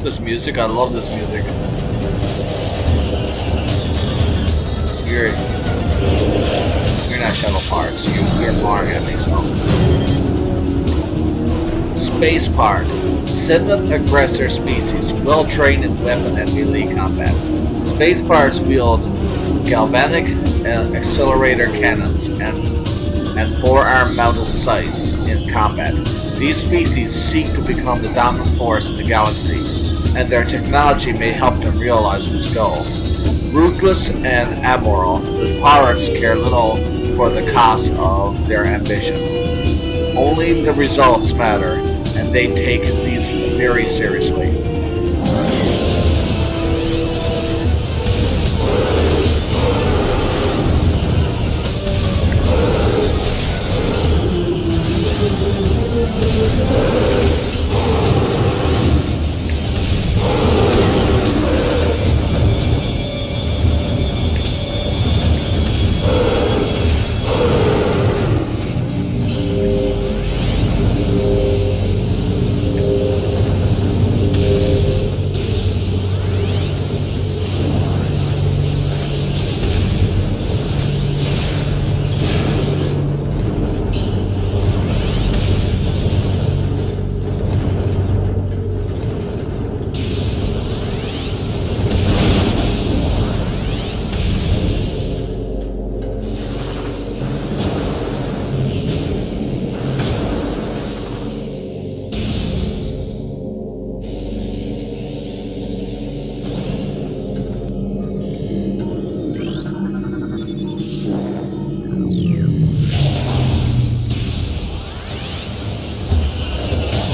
this music. I love this music. You're not shuttle parts. You're barring at me, so. Space part. Seventh aggressor species, well trained in weapon and melee combat. Space parts wield galvanic accelerator cannons and forearm mounted sights in combat. These species seek to become the dominant force in the galaxy, and their technology may help them realize this goal. Ruthless and amoral, the pirates care little for the cost of their ambition. Only the results matter, and they take these very seriously.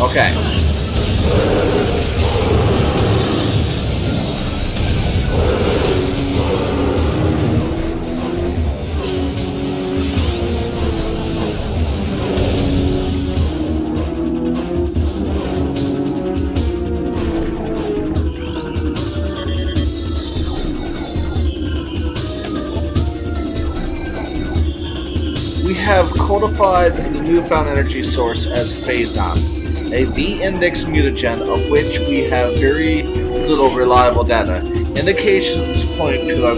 Okay. We have codified the newfound energy source as Phazon, a V-index mutagen of which we have very little reliable data. Indications point to a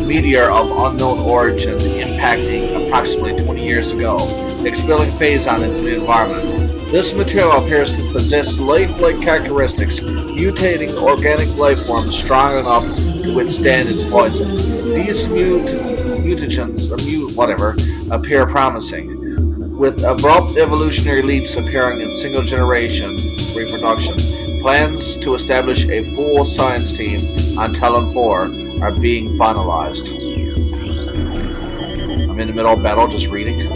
meteor of unknown origin impacting approximately 20 years ago, expelling Phazon into the environment. This material appears to possess life-like characteristics, mutating organic life forms strong enough to withstand its poison. These mutagens, appear promising, with abrupt evolutionary leaps appearing in single generation reproduction. Plans to establish a full science team on Talon 4 are being finalized. I'm in the middle of battle, just reading.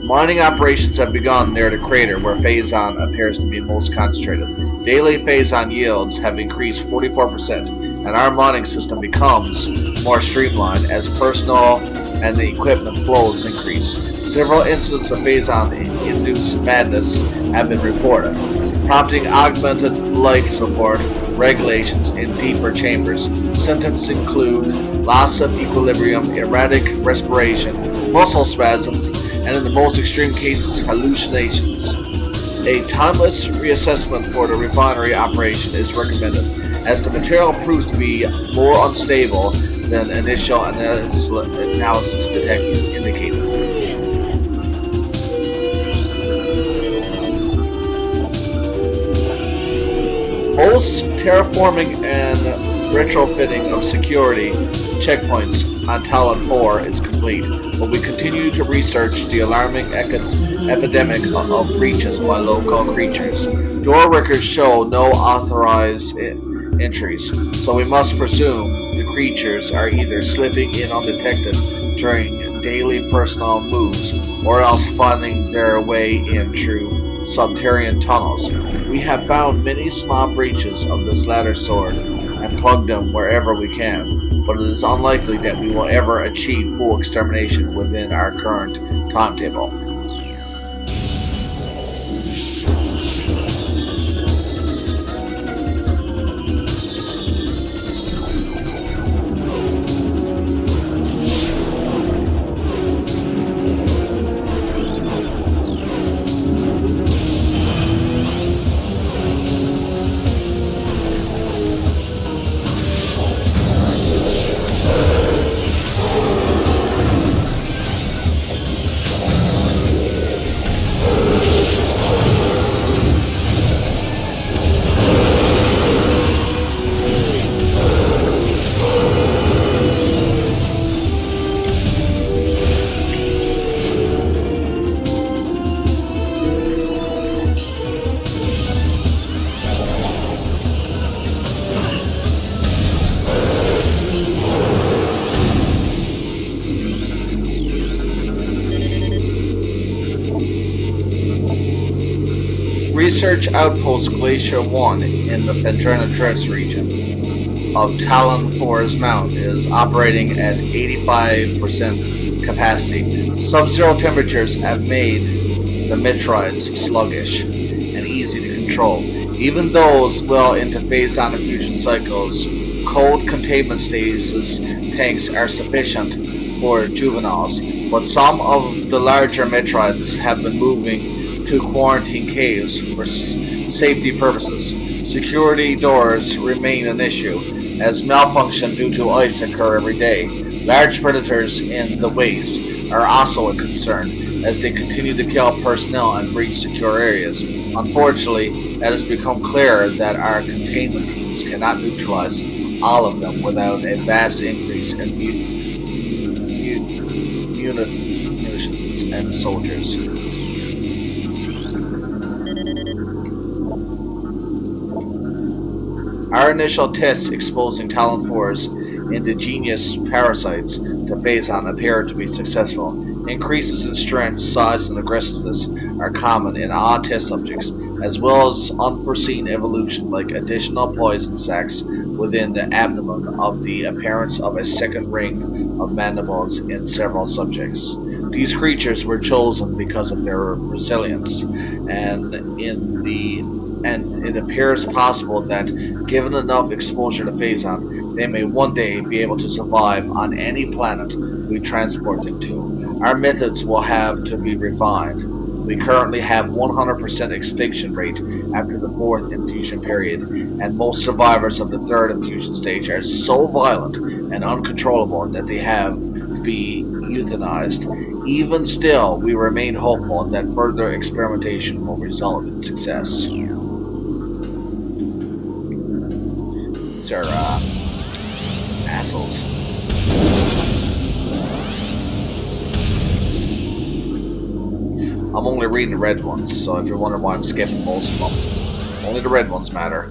Mining operations have begun near the crater where Phazon appears to be most concentrated. Daily Phazon yields have increased 44%, and our mining system becomes more streamlined as personnel and the equipment flows increase. Several incidents of Phazon-induced madness have been reported, prompting augmented life support regulations in deeper chambers. Symptoms include loss of equilibrium, erratic respiration, muscle spasms, and in the most extreme cases, hallucinations. A timeless reassessment for the refinery operation is recommended, as the material proves to be more unstable than initial analysis indicated. Most terraforming and retrofitting of security checkpoints on Talon 4 is complete, but we continue to research the alarming epidemic of breaches by local creatures. Door records show no authorized entries, so we must presume the creatures are either slipping in undetected during daily personnel moves, or else finding their way in through subterranean tunnels. We have found many small breaches of this latter sort and plugged them wherever we can, but it is unlikely that we will ever achieve full extermination within our current timetable. research outpost Glacier 1 in the Phazon region of Talon 4's Mount is operating at 85% capacity. Sub-zero temperatures have made the Metroids sluggish and easy to control. Even those well into Phazon infusion cycles, cold containment stasis tanks are sufficient for juveniles, but some of the larger Metroids have been moving to quarantine caves for safety purposes. Security doors remain an issue, as malfunction due to ice occur every day. Large predators in the wastes are also a concern, as they continue to kill personnel and breach secure areas. Unfortunately, it has become clear that our containment teams cannot neutralize all of them without a vast increase in munitions and soldiers. Our initial tests exposing Talon 4's indigenous parasites to Phazon appear to be successful. Increases in strength, size, and aggressiveness are common in all test subjects, as well as unforeseen evolution like additional poison sacs within the abdomen of the appearance of a second ring of mandibles in several subjects. These creatures were chosen because of their resilience, and it appears possible that, given enough exposure to Phazon, they may one day be able to survive on any planet we transport them to. Our methods will have to be refined. We currently have 100% extinction rate after the 4th infusion period, and most survivors of the 3rd infusion stage are so violent and uncontrollable that they have to be euthanized. Even still, we remain hopeful that further experimentation will result in success. These are assholes. I'm only reading the red ones, so if you're wondering why I'm skipping most of them, only the red ones matter.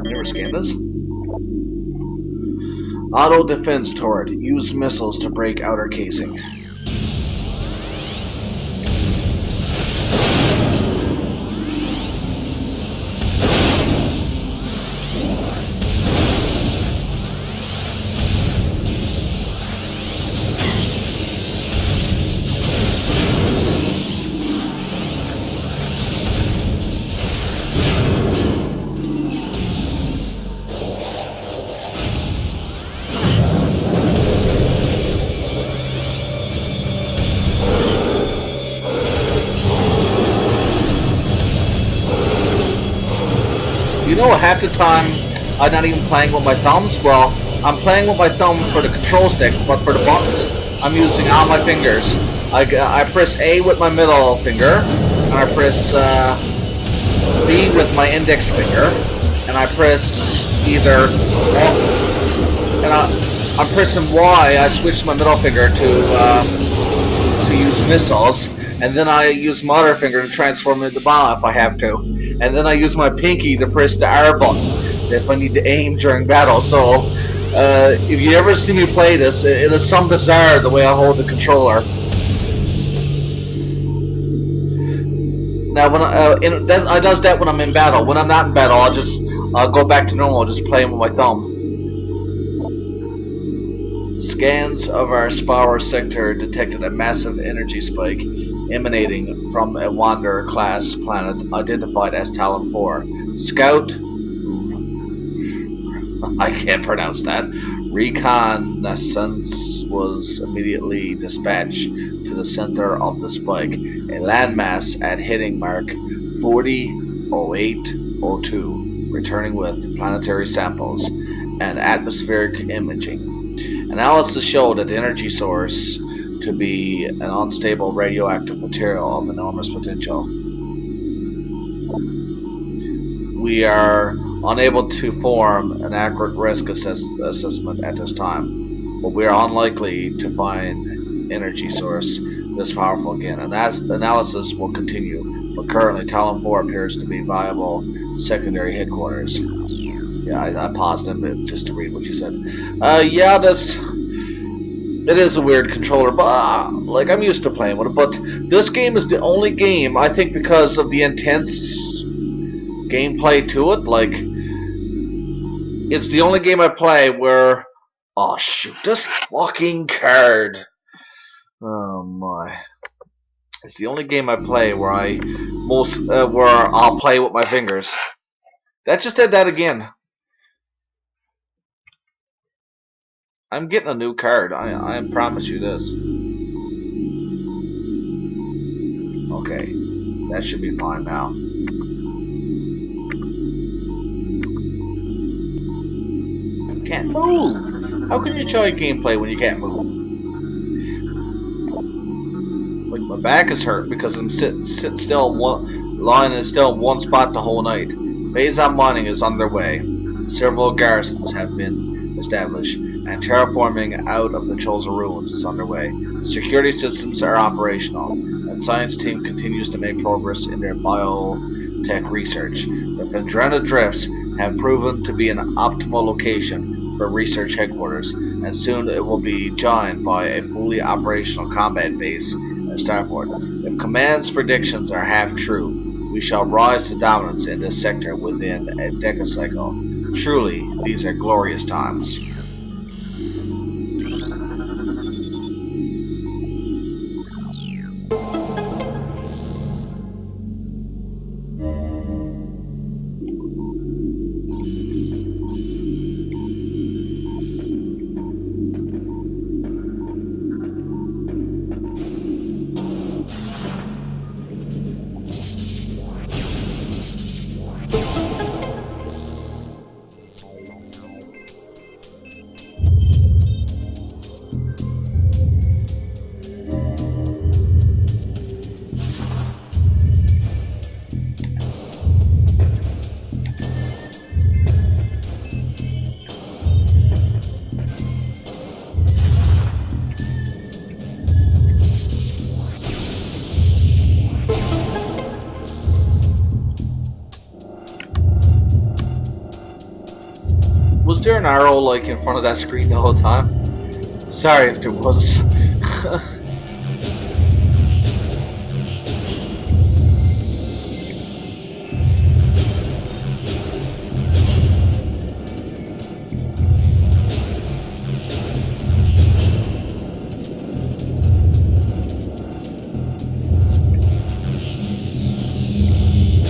Never scanned this. Auto defense turret. Use missiles to break outer casing. You know, half the time I'm not even playing with my thumbs. Well, I'm playing with my thumb for the control stick, but for the buttons, I'm using all my fingers. I press A with my middle finger, and I press B with my index finger, and I press either, and I'm pressing Y. I switch my middle finger to use missiles, and then I use my other finger to transform into ball if I have to. And then I use my pinky to press the R button if I need to aim during battle. So, if you ever see me play this, it is some bizarre the way I hold the controller. Now, when I does that when I'm in battle. When I'm not in battle, I'll just go back to normal, just playing with my thumb. Scans of our Spower sector detected a massive energy spike emanating from a Wanderer-class planet identified as Talon 4. Scout... I can't pronounce that. Reconnaissance was immediately dispatched to the center of the spike, a landmass at hitting mark 400802, returning with planetary samples and atmospheric imaging. Analysis showed that the energy source to be an unstable radioactive material of enormous potential. We are unable to form an accurate risk assessment at this time, but we are unlikely to find energy source this powerful again. And that analysis will continue, but currently Talon 4 appears to be viable secondary headquarters. Yeah, I paused him just to read what you said. Yeah, it is a weird controller, but like I'm used to playing with it. But this game is the only game I think because of the intense gameplay to it. Like it's the only game I play where oh shoot, this fucking card. Oh my! It's the only game I play where where I'll play with my fingers. That just did that again. I'm getting a new card. I promise you this. Okay, that should be fine now. Can't move. How can you enjoy gameplay when you can't move? Like my back is hurt because I'm sitting still, lying still in one spot the whole night. Phazon mining is underway. Several garrisons have been established, and terraforming out of the Chosen ruins is underway. Security systems are operational, and science team continues to make progress in their biotech research. The Phazon drifts have proven to be an optimal location for research headquarters, and soon it will be joined by a fully operational combat base at Starport. If Command's predictions are half true, we shall rise to dominance in this sector within a decacycle. Truly, these are glorious times. Was there an arrow like in front of that screen the whole time? Sorry if there was.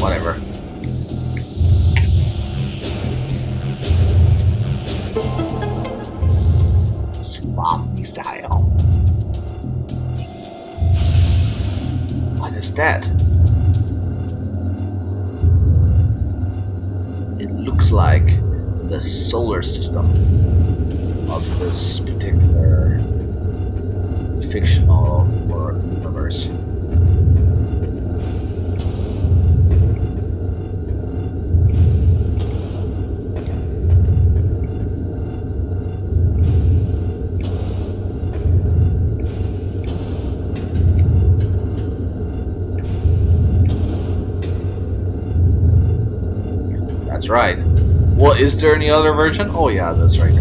Whatever. Missile. What is that? It looks like the solar system of this particular fictional universe. That's right. Well, is there any other version? Oh yeah, that's right.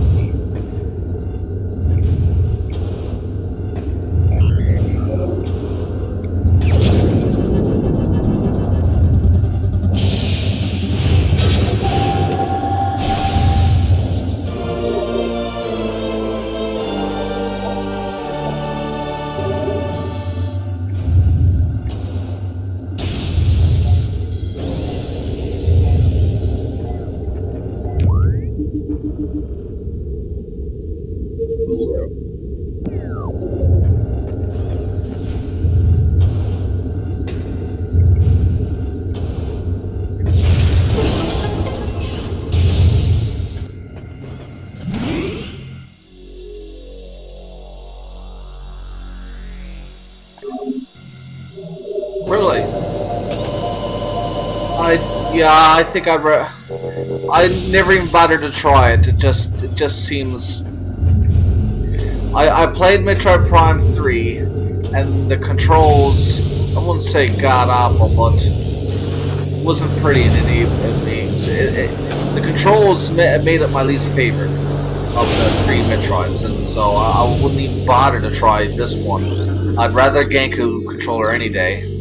Really? I think I never even bothered to try it. It just seems. I played Metroid Prime 3, and the controls, I wouldn't say god awful, but wasn't pretty in any of these. The controls made it my least favorite of the 3 Metroids, and so I wouldn't even bother to try this one. I'd rather Genku controller any day.